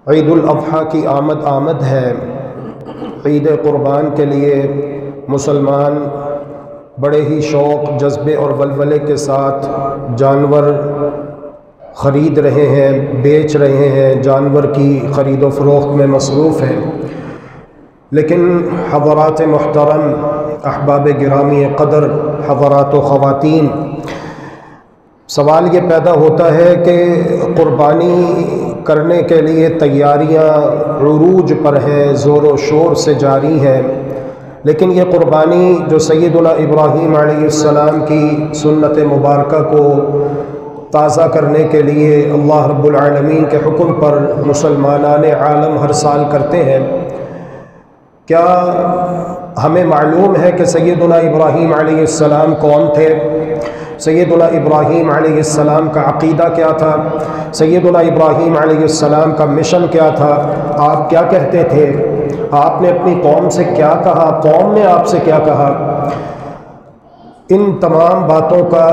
عید الاضحیٰ کی آمد ہے۔ عید قربان کے لیے مسلمان بڑے ہی شوق، جذبے اور ولولے کے ساتھ جانور خرید رہے ہیں، بیچ رہے ہیں، جانور کی خرید و فروخت میں مصروف ہیں۔ لیکن حضرات محترم، احباب گرامی قدر، حضرات و خواتین، سوال یہ پیدا ہوتا ہے کہ قربانی کرنے کے لیے تیاریاں عروج پر ہیں، زور و شور سے جاری ہیں، لیکن یہ قربانی جو سیدنا ابراہیم علیہ السلام کی سنت مبارکہ کو تازہ کرنے کے لیے اللہ رب العالمین کے حکم پر مسلمانان عالم ہر سال کرتے ہیں، کیا ہمیں معلوم ہے کہ سیدنا ابراہیم علیہ السلام کون تھے؟ سیدنا ابراہیم علیہ السلام کا عقیدہ کیا تھا؟ سیدنا ابراہیم علیہ السلام کا مشن کیا تھا؟ آپ کیا کہتے تھے؟ آپ نے اپنی قوم سے کیا کہا؟ قوم نے آپ سے کیا کہا؟ ان تمام باتوں کا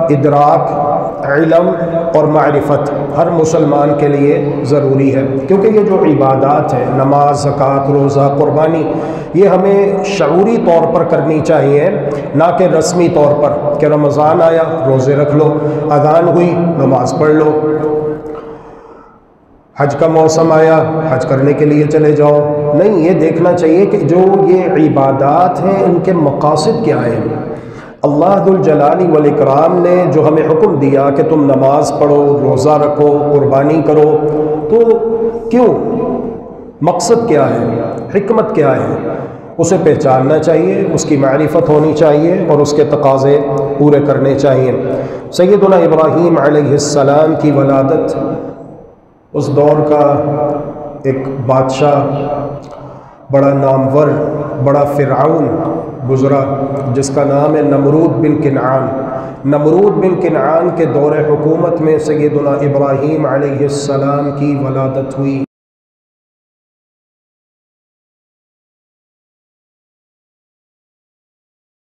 ادراک، علم اور معرفت ہر مسلمان کے لیے ضروری ہے، کیونکہ یہ جو عبادات ہیں، نماز، زکوٰۃ، روزہ، قربانی، یہ ہمیں شعوری طور پر کرنی چاہیے، نہ کہ رسمی طور پر کہ رمضان آیا روزے رکھ لو، اذان ہوئی نماز پڑھ لو، حج کا موسم آیا حج کرنے کے لیے چلے جاؤ۔ نہیں، یہ دیکھنا چاہیے کہ جو یہ عبادات ہیں ان کے مقاصد کیا ہیں۔ اللہ ذو الجلال والاکرام نے جو ہمیں حکم دیا کہ تم نماز پڑھو، روزہ رکھو، قربانی کرو، تو کیوں؟ مقصد کیا ہے؟ حکمت کیا ہے؟ اسے پہچاننا چاہیے، اس کی معرفت ہونی چاہیے اور اس کے تقاضے پورے کرنے چاہیے۔ سیدنا ابراہیم علیہ السلام کی ولادت، اس دور کا ایک بادشاہ، بڑا نامور، بڑا فرعون گزرا، جس کا نام ہے نمرود بن کنعان۔ نمرود بن کنعان کے دور حکومت میں سیدنا ابراہیم علیہ السلام کی ولادت ہوئی۔